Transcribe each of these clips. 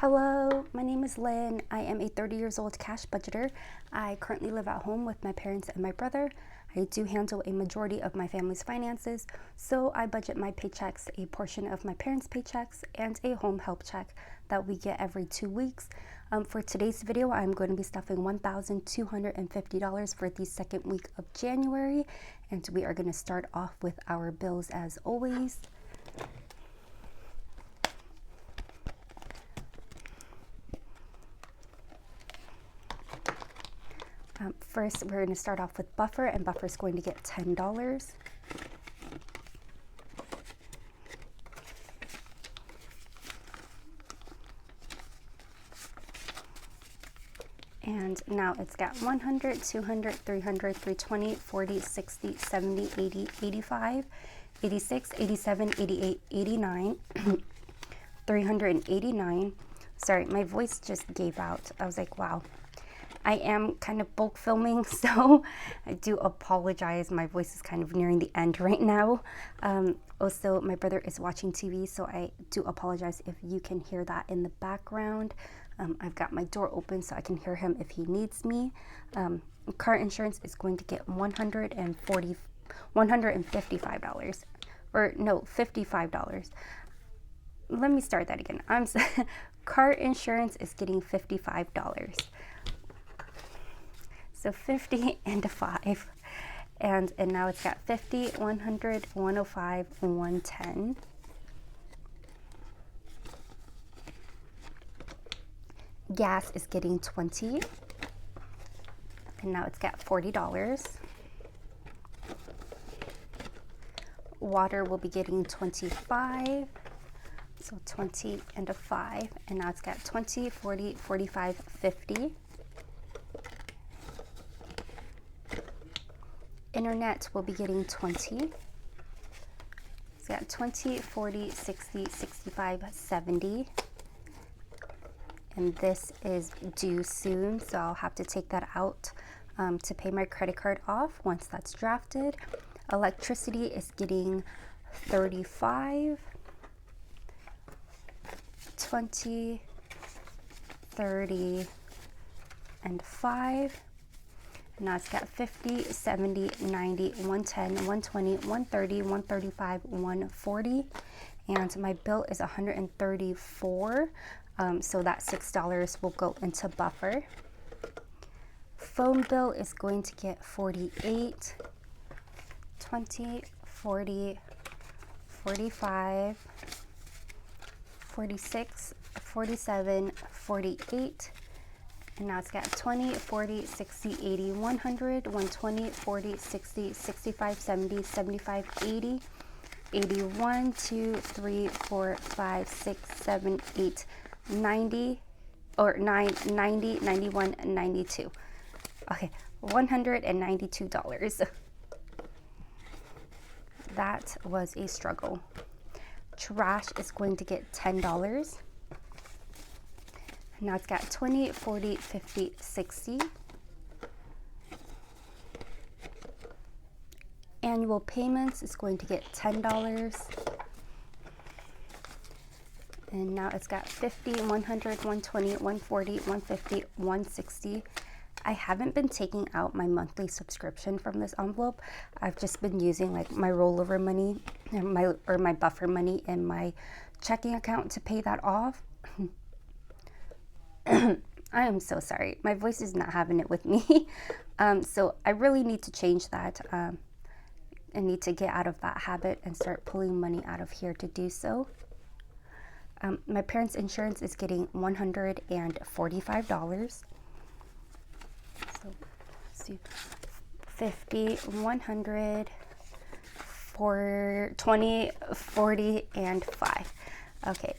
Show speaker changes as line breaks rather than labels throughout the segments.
Hello, my name is Lynn. I am a 30 years old cash budgeter. I currently live at home with my parents and my brother. I do handle a majority of my family's finances, so I budget my paychecks, a portion of my parents' paychecks, and a home help check that we get every 2 weeks. For today's video, I'm going to be stuffing $1,250 for the second week of January, and we are going to start off with our bills as always. First, we're going to start off with Buffer, and Buffer is going to get $10. And now it's got 100, 200, 300, 320, 40, 60, 70, 80, 85, 86, 87, 88, 89, 389. Sorry, my voice just gave out. I was like, wow. I am kind of bulk filming, so I do apologize. My voice is kind of nearing the end right now. Also, my brother is watching TV, so I do apologize if you can hear that in the background. I've got my door open so I can hear him if he needs me. Car insurance is going to get $155. Or no, $55. Let me start that again. Car insurance is getting $55. So 50 and a 5. And now it's got 50, 100, 105, 110. Gas is getting 20. And now it's got $40. Water will be getting 25. So 20 and a 5. And now it's got 20, 40, 45, 50. Internet will be getting 20. It's got 20, 40, 60, 65, 70. And this is due soon, so I'll have to take that out to pay my credit card off once that's drafted. Electricity is getting 35, 20, 30, and 5. Now it's got 50, 70, 90, 110, 120, 130, 135, 140. And my bill is $134. So that $6 will go into Buffer. Phone bill is going to get 48, 20, 40, 45, 46, 47, 48. And now it's got 20, 40, 60, 80, 100, 120, 40, 60, 65, 70, 75, 80, 81, 2, 3, 4, 5, 6, 7, 8, 90, or 9, 90, 91, 92. Okay, $192. That was a struggle. Trash is going to get $10. Now it's got 20, 40, 50, 60. Annual payments is going to get $10. And now it's got 50, 100, 120, 140, 150, 160. I haven't been taking out my monthly subscription from this envelope. I've just been using like my rollover money or my buffer money in my checking account to pay that off. I am so sorry. My voice is not having it with me. So I really need to change that. I need to get out of that habit and start pulling money out of here to do so. My parents' insurance is getting $145. So let's see, 50, 100, 20, 40, and 5. Okay.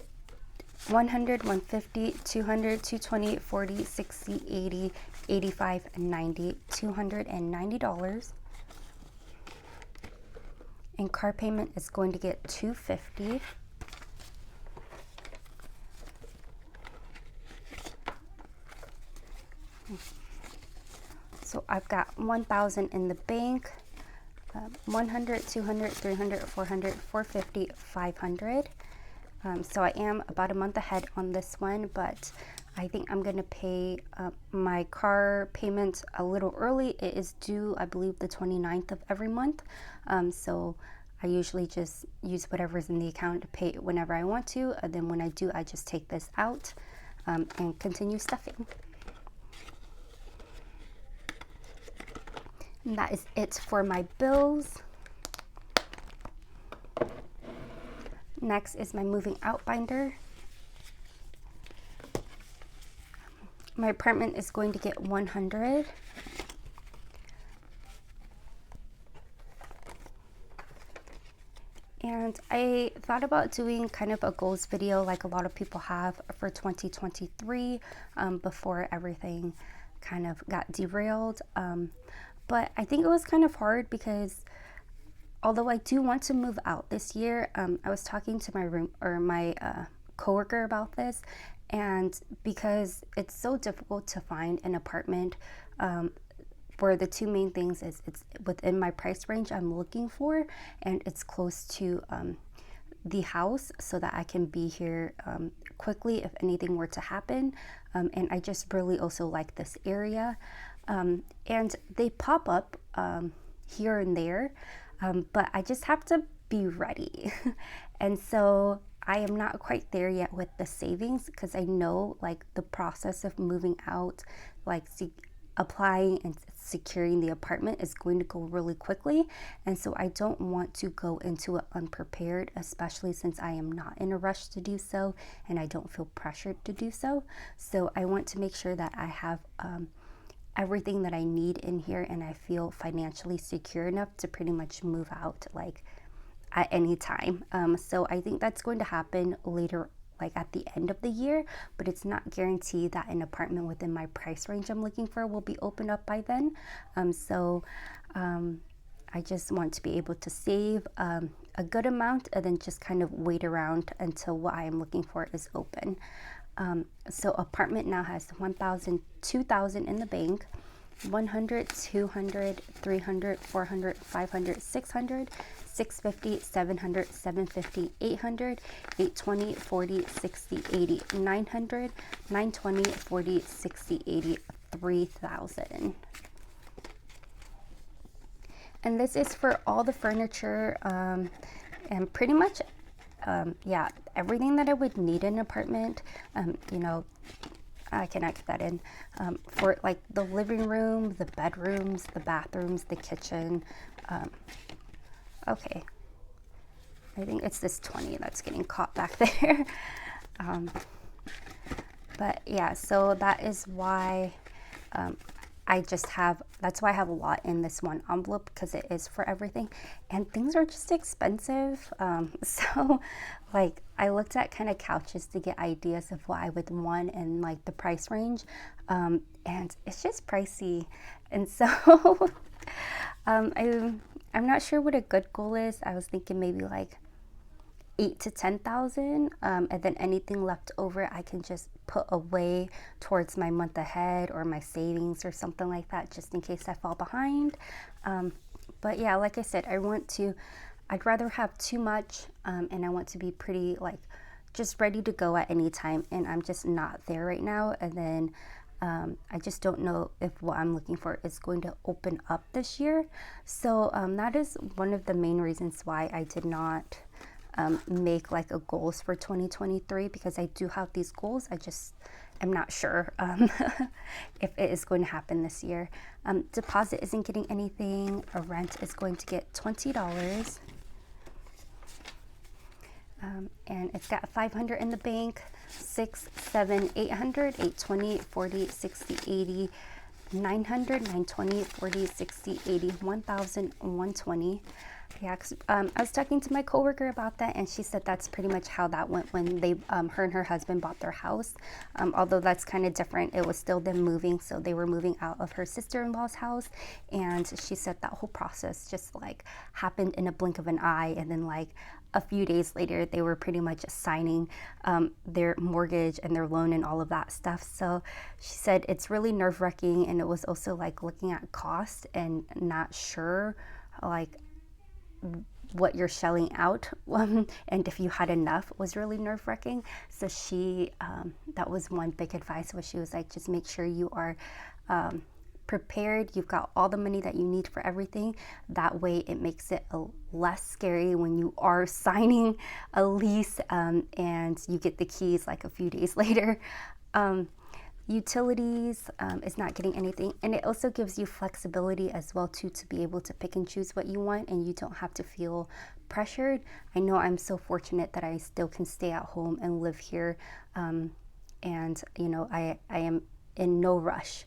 100, 150, 200, 220, 40, 60, 80, 85, 90, $290. And car payment is going to get $250. So I've got 1,000 in the bank, 100, 200, 300, 400, 450, 500. So I am about a month ahead on this one, but I think I'm going to pay my car payment a little early. It is due, I believe, the 29th of every month. So I usually just use whatever's in the account to pay it whenever I want to. And then when I do, I just take this out and continue stuffing. And that is it for my bills. Next is my moving out binder. My apartment is going to get 100. And I thought about doing kind of a goals video like a lot of people have for 2023 before everything kind of got derailed. But I think it was kind of hard because although I do want to move out this year, I was talking to my coworker about this, and because it's so difficult to find an apartment where the two main things is it's within my price range I'm looking for, and it's close to the house so that I can be here quickly if anything were to happen. And I just really also like this area. And they pop up here and there, but I just have to be ready. And so I am not quite there yet with the savings because I know like the process of moving out, like applying and securing the apartment is going to go really quickly. And so I don't want to go into it unprepared, especially since I am not in a rush to do so and I don't feel pressured to do so. So I want to make sure that I have everything that I need in here and I feel financially secure enough to pretty much move out like at any time. So I think that's going to happen later, like at the end of the year, but it's not guaranteed that an apartment within my price range I'm looking for will be opened up by then. I just want to be able to save a good amount and then just kind of wait around until what I am looking for is open. So apartment now has 1,000, 2,000 in the bank, 100, 200, 300, 400, 500, 600, 650, 700, 750, 800, 820, 40, 60, 80, 900, 920, 40, 60, 80, 3,000. And this is for all the furniture and pretty much yeah, everything that I would need in an apartment. You know, I cannot get that in for like the living room, the bedrooms, the bathrooms, the kitchen. Okay, I think it's this 20 that's getting caught back there. But yeah, so that is why that's why I have a lot in this one envelope, because it is for everything and things are just expensive. So like I looked at kind of couches to get ideas of what I would want and like the price range, and it's just pricey. And so I'm not sure what a good goal is. I was thinking maybe like 8 to 10,000, and then anything left over I can just put away towards my month ahead or my savings or something like that, just in case I fall behind. But yeah, like I said, I'd rather have too much, and I want to be pretty like just ready to go at any time, and I'm just not there right now. And then I just don't know if what I'm looking for is going to open up this year. So that is one of the main reasons why I did not make like a goals for 2023, because I do have these goals. I just am not sure if it is going to happen this year. Deposit isn't getting anything. A rent is going to get $20. And it's got 500 in the bank, 6, 7, 800, 820, 40, 60, 80, 900, 920, 40, 60, 80, 1,000, 120. Yeah, I was talking to my coworker about that, and she said that's pretty much how that went when they, her and her husband bought their house. Although that's kind of different, it was still them moving, so they were moving out of her sister-in-law's house, and she said that whole process just like happened in a blink of an eye, and then like a few days later, they were pretty much signing their mortgage and their loan and all of that stuff. So she said it's really nerve-wracking, and it was also like looking at cost and not sure like what you're shelling out and if you had enough was really nerve-wracking. So she that was one big advice, where she was like, just make sure you are prepared, you've got all the money that you need for everything. That way it makes it less scary when you are signing a lease and you get the keys like a few days later. Utilities is not getting anything, and it also gives you flexibility as well too, to be able to pick and choose what you want, and you don't have to feel pressured. I know I'm so fortunate that I still can stay at home and live here, and you know, I am in no rush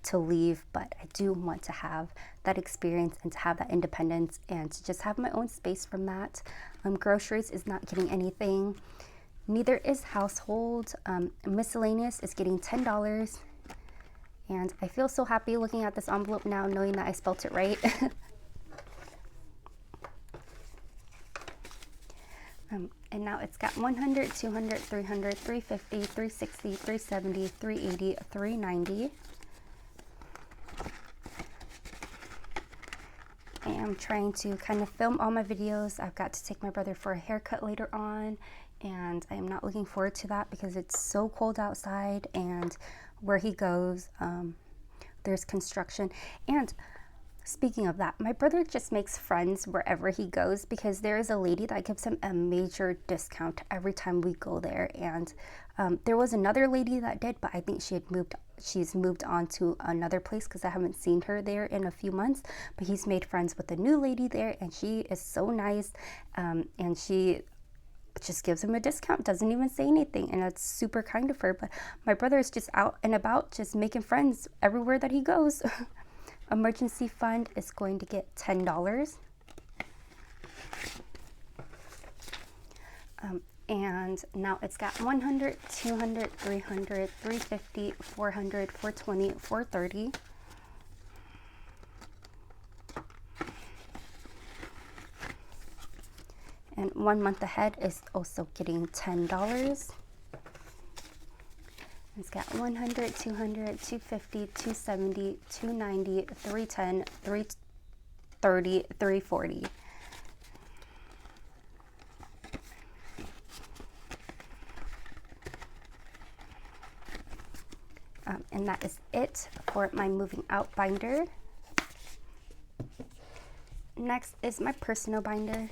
to leave, but I do want to have that experience and to have that independence and to just have my own space from that. Groceries is not getting anything. Neither is household. Miscellaneous is getting $10. And I feel so happy looking at this envelope now, knowing that I spelt it right. And now it's got 100, 200, 300, 350, 360, 370, 380, 390. I'm trying to kind of film all my videos. I've got to take my brother for a haircut later on, and I am not looking forward to that because it's so cold outside, and where he goes, there's construction. And speaking of that, my brother just makes friends wherever he goes, because there is a lady that gives him a major discount every time we go there. And there was another lady that did, but I think she's moved on to another place, because I haven't seen her there in a few months. But he's made friends with a new lady there, and she is so nice, and she just gives him a discount, doesn't even say anything, and that's super kind of her. But my brother is just out and about, just making friends everywhere that he goes. Emergency fund is going to get $10. And now it's got 100, 200, 300, 350, 400, 420, 430. And 1 month ahead is also getting $10. It's got 100, 200, 250, 270, 290, 310, 330, 340. And that is it for my moving out binder. Next is my personal binder.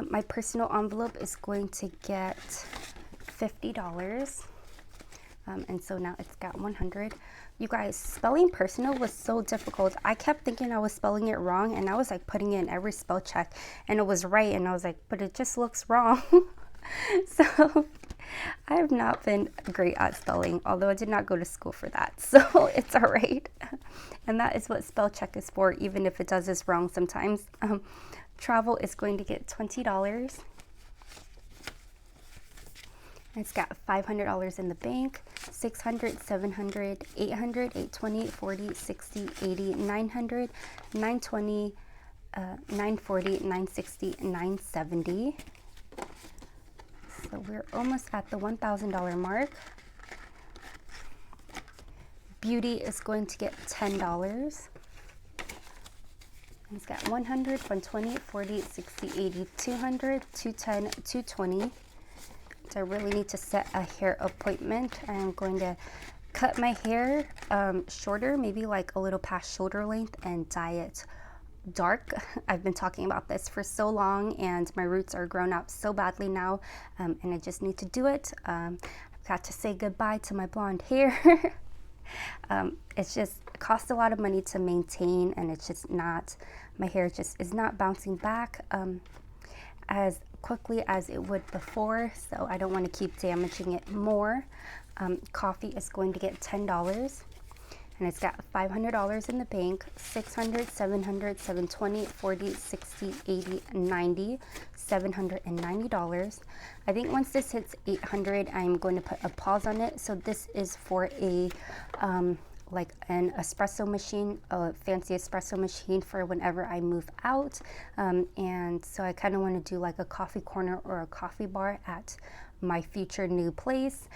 My personal envelope is going to get $50. And so now it's got 100. You guys, spelling personal was so difficult. I kept thinking I was spelling it wrong, and I was like putting in every spell check, and it was right, and I was like, but it just looks wrong. So I have not been great at spelling, although I did not go to school for that, so it's all right. And that is what spell check is for, even if it does this wrong sometimes. Travel is going to get $20. It's got $500 in the bank, 600, 700, 800, 820, 40, 60, 80, 900, 920, 940, 960, 970. So we're almost at the $1,000 mark. Beauty is going to get $10. It's got 100, 120, 40, 60, 80, 200, 210, 220. So I really need to set a hair appointment. I'm going to cut my hair shorter, maybe like a little past shoulder length, and dye it dark. I've been talking about this for so long, and my roots are grown out so badly now, and I just need to do it. I've got to say goodbye to my blonde hair. It's just, it costs a lot of money to maintain, and it's just not, my hair just is not bouncing back as quickly as it would before, so I don't want to keep damaging it more. Coffee is going to get $10. And it's got $500 in the bank, 600, 700, 720, 40, 60, 80, 90, $790. I think once this hits 800, I'm going to put a pause on it. So this is for a like an espresso machine, a fancy espresso machine for whenever I move out. And so I kind of want to do like a coffee corner or a coffee bar at my future new place.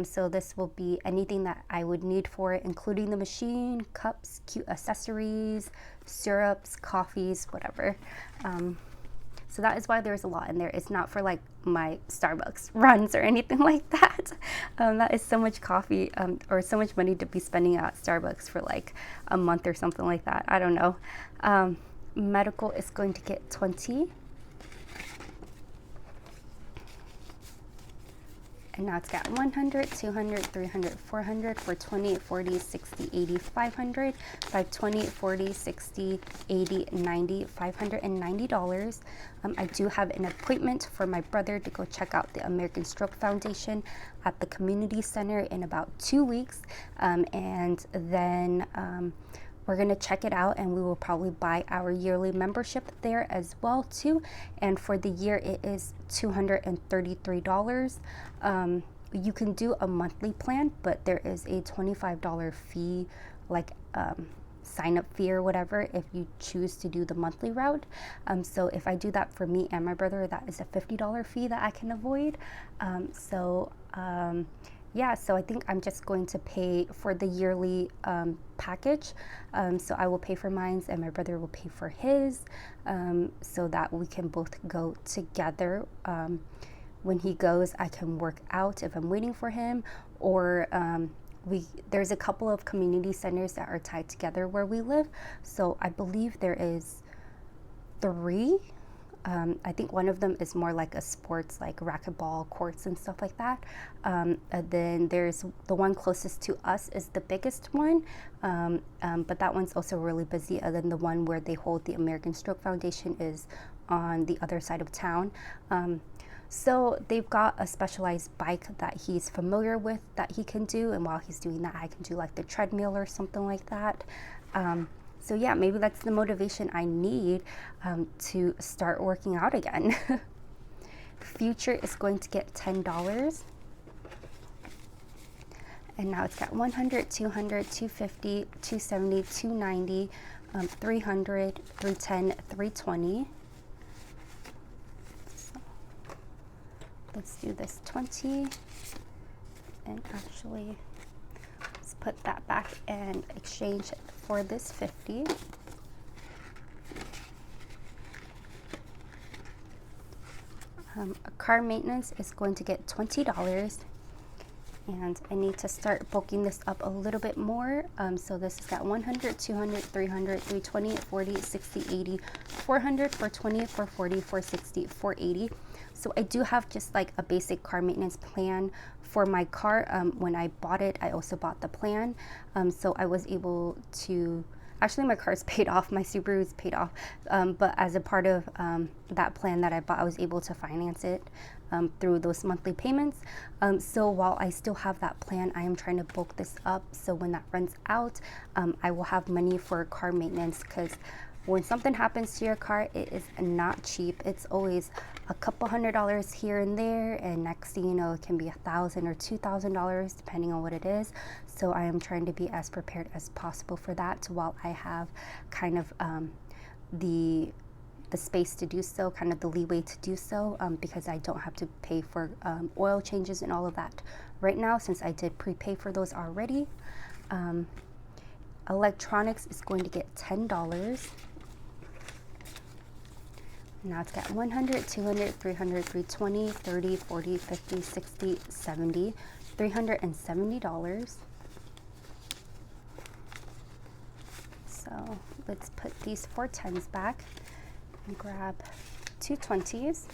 So this will be anything that I would need for it, including the machine, cups, cute accessories, syrups, coffees, whatever. So that is why there's a lot in there. It's not for like my Starbucks runs or anything like that. That is so much coffee or so much money to be spending at Starbucks for like a month or something like that. I don't know. Medical is going to get 20. And now it's got 100, 200, 300, 400 for 20, 40, 60, 80, 500, 520, 40, 60, 80, 90, $590. I do have an appointment for my brother to go check out the American Stroke Foundation at the community center in about 2 weeks. And then we're going to check it out, and we will probably buy our yearly membership there as well too. And for the year it is $233. You can do a monthly plan, but there is a $25 fee, like sign up fee or whatever, if you choose to do the monthly route. So if I do that for me and my brother, that is a $50 fee that I can avoid. Yeah, so I think I'm just going to pay for the yearly package. So I will pay for mine and my brother will pay for his, so that we can both go together. When he goes, I can work out if I'm waiting for him, or there's a couple of community centers that are tied together where we live. So I believe there is 3. I think one of them is more like a sports, like racquetball courts and stuff like that. And then there's the one closest to us is the biggest one, but that one's also really busy. And then the one where they hold the American Stroke Foundation is on the other side of town. So they've got a specialized bike that he's familiar with that he can do, and while he's doing that, I can do like the treadmill or something like that. So yeah, maybe that's the motivation I need to start working out again. Future is going to get $10. And now it's got 100, 200, 250, 270, 290, 300, 310, 320. So let's do this 20. And actually, let's put that back and exchange for this 50. Car maintenance is going to get $20, and I need to start bulking this up a little bit more. So this has got 100, 200, 300, 320, 40, 60, 80, 400, 420, 440, 460, 480. So I do have just like a basic car maintenance plan for my car. When I bought it, I also bought the plan. So I was able to, actually my car's paid off, my Subaru's paid off. But as a part of that plan that I bought, I was able to finance it through those monthly payments. So while I still have that plan, I am trying to bulk this up. So when that runs out, I will have money for car maintenance, because when something happens to your car, it is not cheap. It's always a couple $100 here and there, and next thing you know, it can be $1,000 or $2,000 depending on what it is. So I am trying to be as prepared as possible for that, while I have kind of the space to do so, kind of the leeway to do so, because I don't have to pay for oil changes and all of that right now, since I did prepay for those already. Electronics is going to get $10. Now it's got 100, 200, 300, 320, 30, 40, 50, 60, 70, $370. So let's put these 4 10s back and grab 2 20s.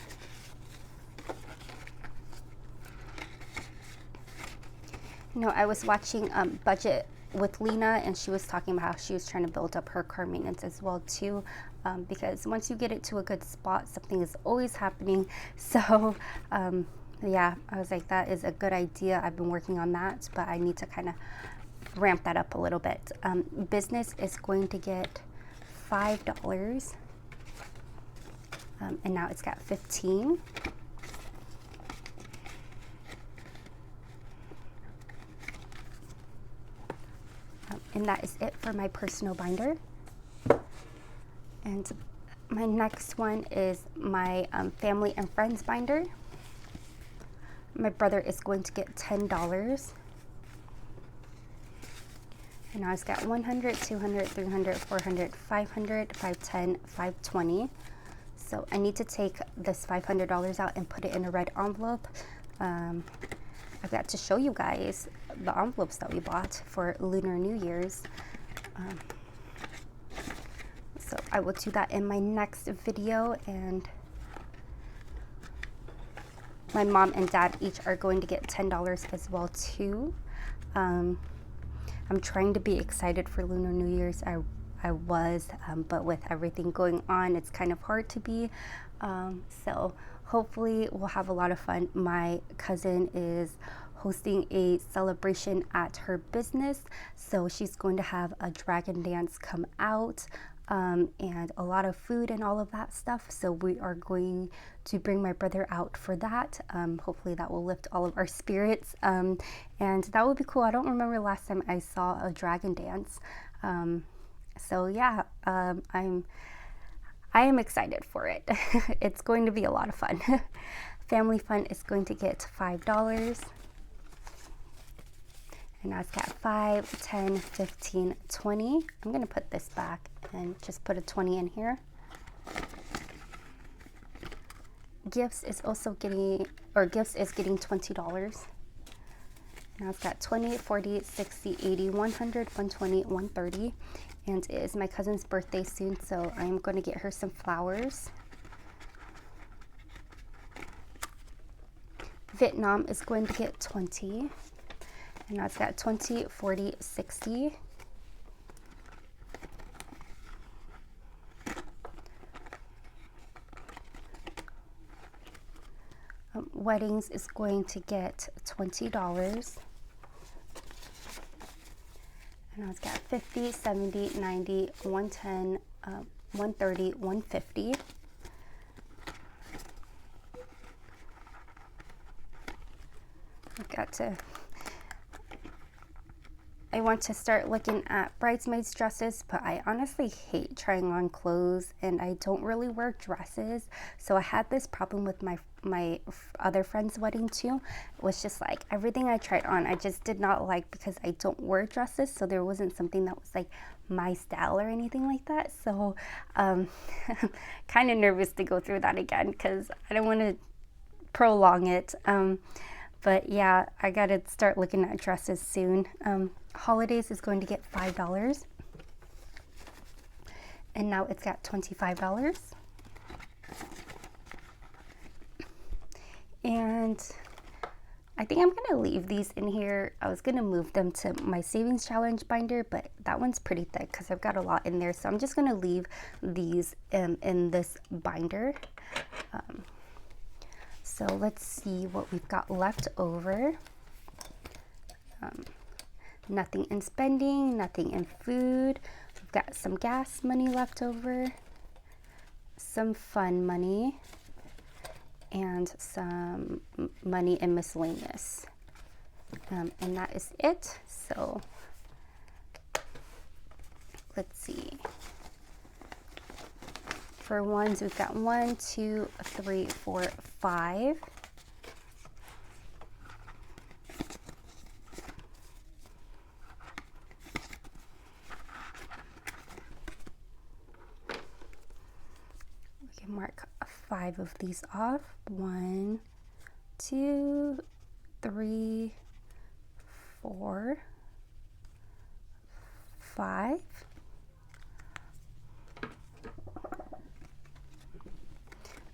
You know, I was watching Budget with Lena, and she was talking about how she was trying to build up her car maintenance as well too, because once you get it to a good spot, something is always happening. So yeah, I was like, that is a good idea. I've been working on that, but I need to kind of ramp that up a little bit. Business is going to get $5, and now it's got 15. And that is it for my personal binder. And my next one is my family and friends binder. My brother is going to get $10. And now it's got 100, 200, 300, 400, 500, 510, 520. So I need to take this $500 out and put it in a red envelope. I've got to show you guys the envelopes that we bought for Lunar New Year's. So I will do that in my next video, and my mom and dad each are going to get $10 as well too. I'm trying to be excited for Lunar New Year's. I was, but with everything going on, it's kind of hard to be. So hopefully we'll have a lot of fun. My cousin is hosting a celebration at her business, so she's going to have a dragon dance come out, and a lot of food and all of that stuff. So we are going to bring my brother out for that. Hopefully that will lift all of our spirits, and that would be cool. I don't remember the last time I saw a dragon dance. So yeah, I am excited for it. It's going to be a lot of fun. Family Fun is going to get $5. And now it's got 5, 10, 15, 20. I'm going to put this back and just put a 20 in here. Gifts is also getting, or Gifts is getting $20. Now it's got 20, 40, 60, 80, 100, 120, 130. And it is my cousin's birthday soon, so I'm going to get her some flowers. Vietnam is going to get 20. And now it's got 20, 40, 60. Weddings is going to get $20. And now it's got 50, 70, 90, 110, 130, 150. I want to start looking at bridesmaids dresses, but I honestly hate trying on clothes, and I don't really wear dresses. So I had this problem with my other friend's wedding too. It was just like everything I tried on I just did not like, because I don't wear dresses, so there wasn't something that was like my style or anything like that. So kind of nervous to go through that again, because I don't want to prolong it. But yeah, I gotta start looking at dresses soon. Holidays is going to get $5. And now it's got $25. And I think I'm gonna leave these in here. I was gonna move them to my savings challenge binder, but that one's pretty thick because I've got a lot in there. So I'm just gonna leave these in this binder. So let's see what we've got left over. Nothing in spending, nothing in food. We've got some gas money left over, some fun money, and some money in miscellaneous. And that is it. So let's see. For ones, we've got 1, 2, 3, 4, 5. We can mark 5 of these off. 1, 2, 3, 4, 5.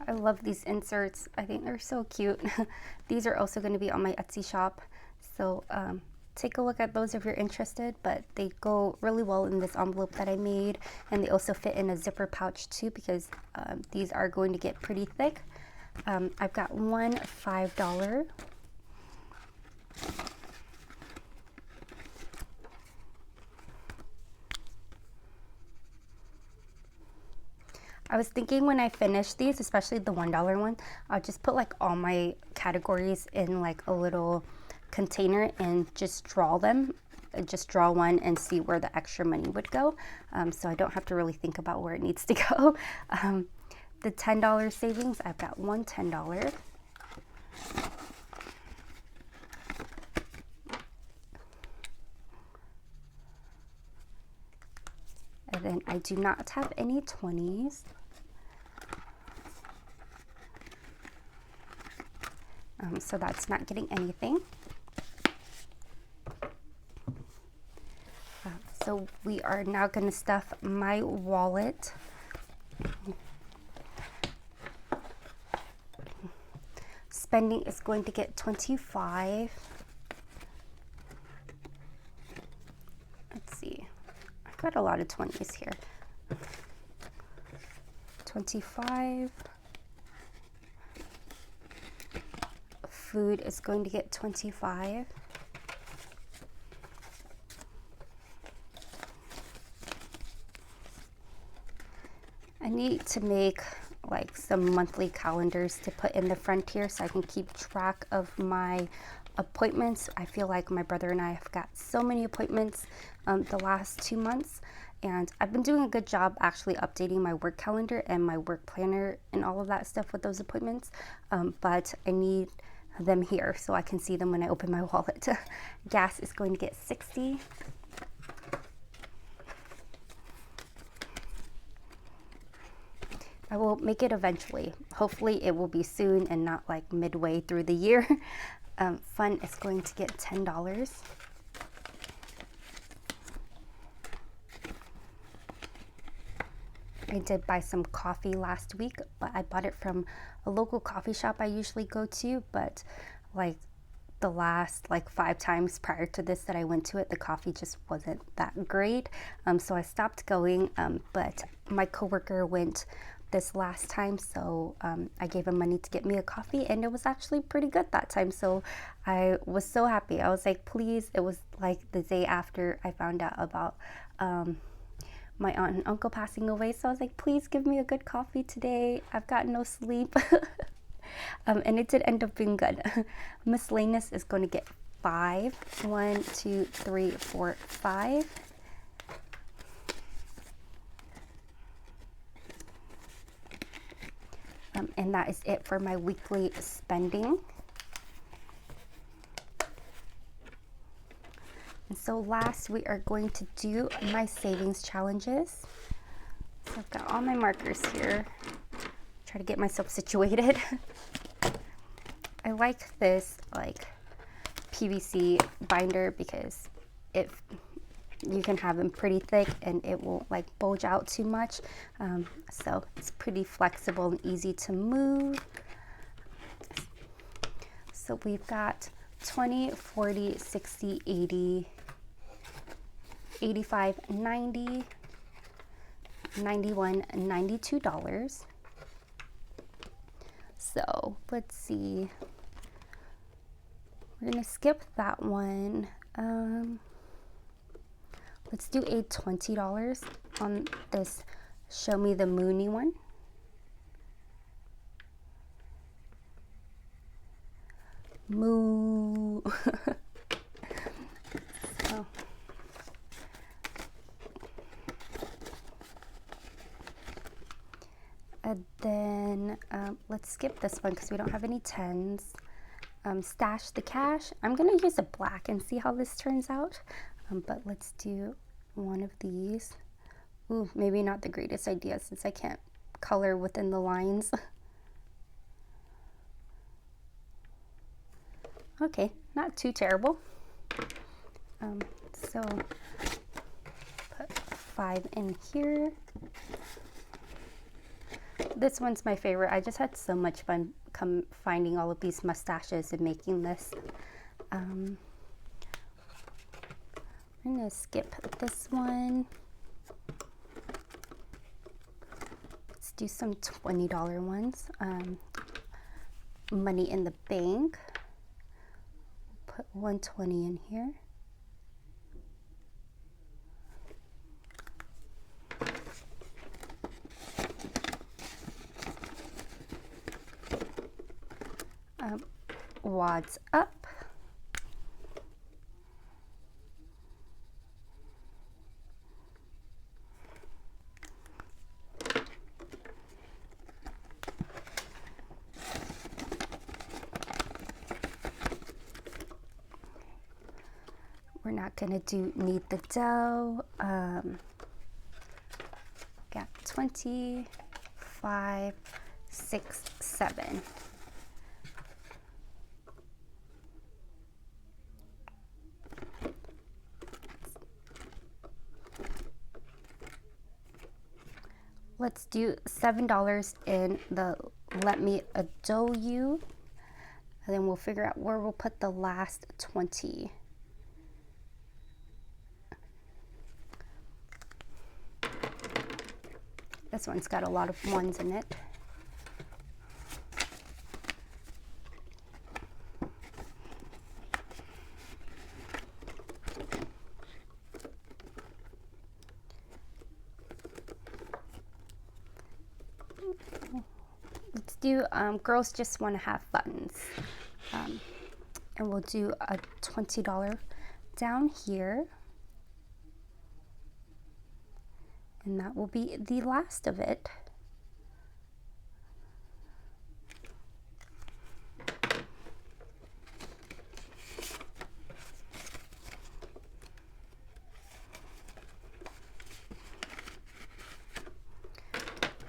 I love these inserts. I think they're so cute. These are also going to be on my Etsy shop. So take a look at those if you're interested, but they go really well in this envelope that I made, and they also fit in a zipper pouch too, because these are going to get pretty thick. I've got one $5. I was thinking when I finish these, especially the $1 one, I'll just put like all my categories in like a little container and just draw them just draw one and see where the extra money would go. So I don't have to really think about where it needs to go. The $10 savings, I've got one $10. And then I do not have any 20s. So that's not getting anything. So we are now going to stuff my wallet. Spending is going to get 25. Let's see. I've got a lot of 20s here. 25. Food is going to get 25. I need to make like some monthly calendars to put in the front here so I can keep track of my appointments. I feel like my brother and I have got so many appointments the last 2 months, and I've been doing a good job actually updating my work calendar and my work planner and all of that stuff with those appointments, but I need them here so I can see them when I open my wallet. Gas is going to get 60. I will make it eventually. Hopefully it will be soon and not like midway through the year. Fun is going to get $10. I did buy some coffee last week, but I bought it from a local coffee shop I usually go to, but like the last 5 times prior to this that I went to it, the coffee just wasn't that great. So I stopped going, but my coworker went this last time, so I gave him money to get me a coffee, and it was actually pretty good that time. So I was so happy. I was like, please. It was like the day after I found out about my aunt and uncle passing away, so I was like, please give me a good coffee today. I've got no sleep. And it did end up being good. Miscellaneous is going to get 5. 1, 2, 3, 4, 5. And that is it for my weekly spending. And so last, we are going to do my savings challenges. So I've got all my markers here. Try to get myself situated. I like this PVC binder because you can have them pretty thick and it won't bulge out too much. So it's pretty flexible and easy to move. So we've got 20, 40, 60, 80, 85, 90, 91, $92. So let's see. We're gonna skip that one. Let's do a $20 on this Show Me the Moony one. Moo. So. And then let's skip this one because we don't have any 10s. Stash the Cash. I'm going to use a black and see how this turns out. But let's do one of these. Ooh, maybe not the greatest idea since I can't color within the lines. Okay, not too terrible. So put 5 in here. This one's my favorite. I just had so much fun finding all of these mustaches and making this. I'm gonna skip this one. Let's do some $20 ones. Money in the Bank. Put 120 in here. Wads Up. We're not gonna need the dough. Got 20, 5, 6, 7. Let's do $7 in the Let Me Adore You, and then we'll figure out where we'll put the last 20. This one's got a lot of ones in it. Let's do Girls Just Want to Have Fun. And we'll do a $20 down here. And that will be the last of it.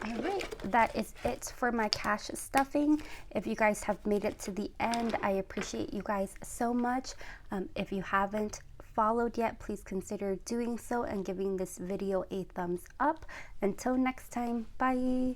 All right, that is it for my cash stuffing. If you guys have made it to the end, I appreciate you guys so much. If you haven't followed yet, please consider doing so and giving this video a thumbs up. Until next time, bye.